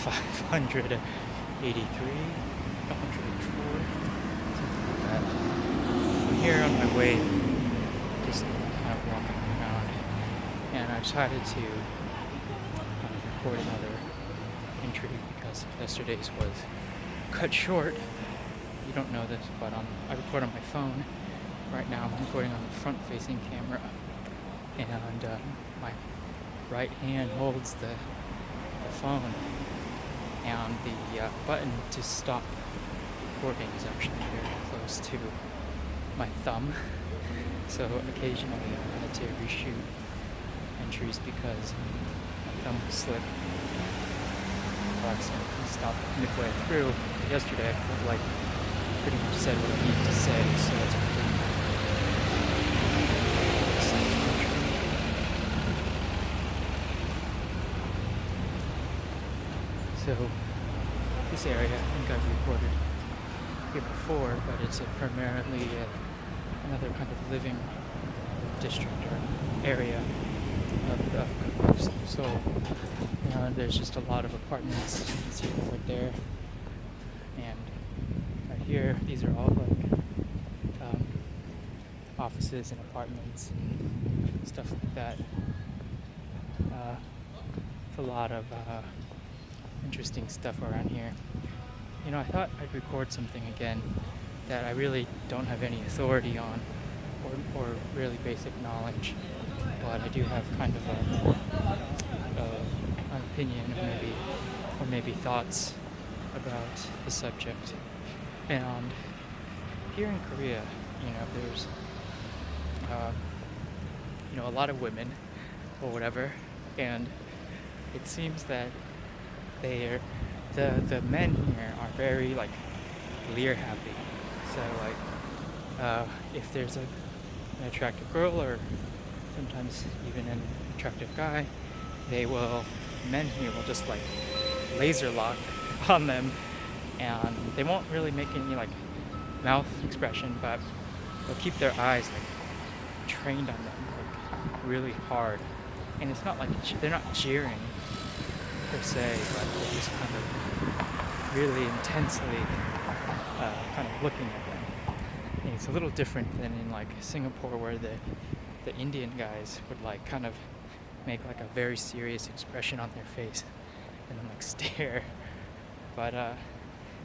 583, 504, something like that. I'm here on my way, just kind of walking around, and I decided to record another entry because yesterday's was cut short. You don't know this, but I record on my phone. Right now I'm recording on the front-facing camera, and my right hand holds the phone, and the button to stop recording is actually very close to my thumb. So occasionally I had to reshoot entries because my thumb will slip. I accidentally stopped midway through. Yesterday I felt like I pretty much said what I needed to say, so it's pretty So this area, I think I've recorded here before, but it's primarily another kind of living district or area of Seoul. There's just a lot of apartments. You can see it right there, and right here, these are all like offices and apartments and stuff like that. It's a lot of interesting stuff around here. I thought I'd record something again that I really don't have any authority on or really basic knowledge, but I do have kind of an opinion or maybe thoughts about the subject. And here in Korea, there's a lot of women or whatever, and it seems that the men here are very like leer happy. So like if there's an attractive girl or sometimes even an attractive guy, men here will just like laser lock on them, and they won't really make any like mouth expression, but they'll keep their eyes like trained on them like really hard. And it's not like they're not jeering per se, but they're just kind of really intensely kind of looking at them. And it's a little different than in like Singapore, where the Indian guys would like kind of make like a very serious expression on their face and then like stare. But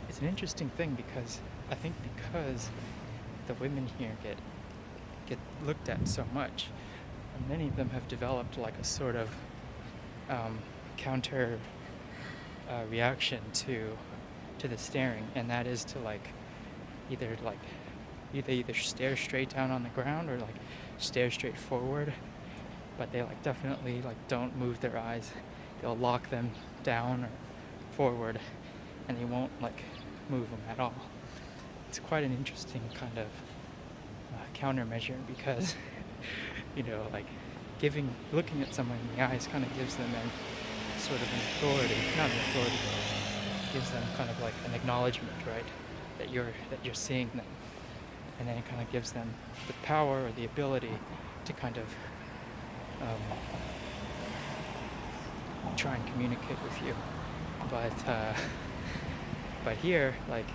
it's an interesting thing because I think because the women here get looked at so much, and many of them have developed like a sort of counter reaction to the staring, and that is to like either stare straight down on the ground or like stare straight forward, but they like definitely like don't move their eyes. They'll lock them down or forward, and they won't like move them at all. It's quite an interesting kind of countermeasure because like looking at someone in the eyes kind of gives them a sort of an authority, not an authority, but gives them kind of like an acknowledgement, right, that you're seeing them, and then it kind of gives them the power or the ability to kind of try and communicate with you. But here, like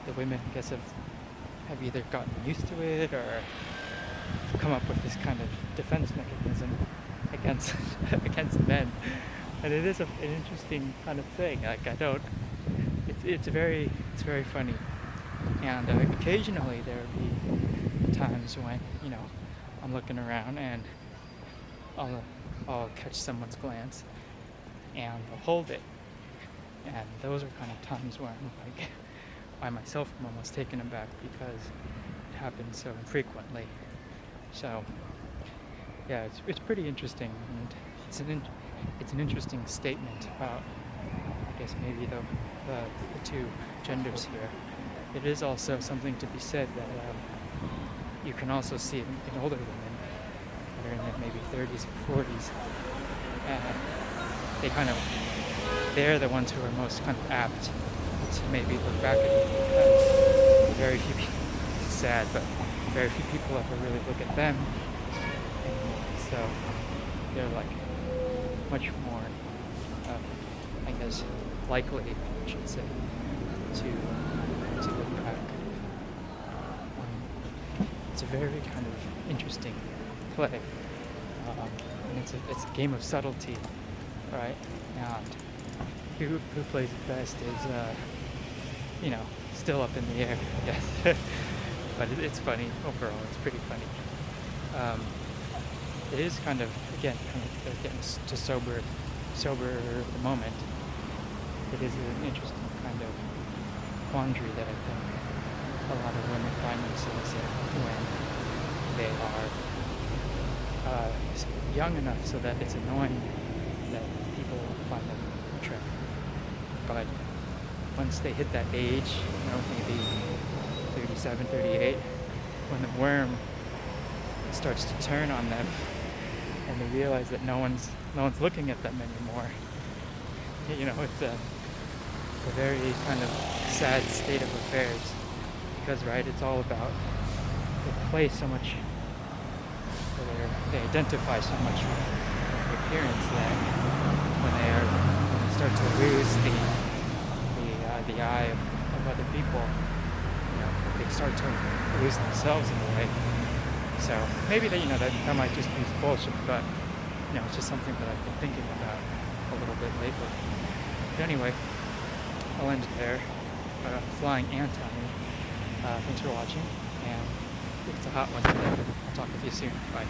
the women, I guess, have either gotten used to it or come up with this kind of defense mechanism against men, and it is an interesting kind of thing. Like it's very funny, and occasionally there will be times when I'm looking around and I'll catch someone's glance and I'll hold it, and those are kind of times where I'm like, I myself am almost taken aback because it happens so infrequently. So yeah, it's pretty interesting, and it's an interesting statement about, I guess, maybe the two genders here. It is also something to be said that you can also see in older women that are in their maybe 30s or 40s. They're the ones who are most kind of apt to maybe look back at it, because very few people, it's sad, but very few people ever really look at them anymore. So they're like much more, I guess, as likely, I should say, to look back. It's a very kind of interesting play, and it's a game of subtlety, right? And who plays it best is still up in the air, I guess. But it's funny overall. It's pretty funny. It is kind of getting to sober the moment. It is an interesting kind of quandary that I think a lot of women find themselves in when they are young enough so that it's annoying that people find them attractive. But once they hit that age, maybe 37, 38, when the worm starts to turn on them and they realize that no one's looking at them anymore, it's a very kind of sad state of affairs, because right, it's all about, they play so much, or they identify so much with their appearance that when they start to lose the eye of other people, they start to lose themselves in a way. So maybe that might just be bullshit, but it's just something that I've been thinking about a little bit lately. But anyway, I'll end it there. Flying Anton, thanks for watching, and it's a hot one today. I'll talk with you soon. Bye.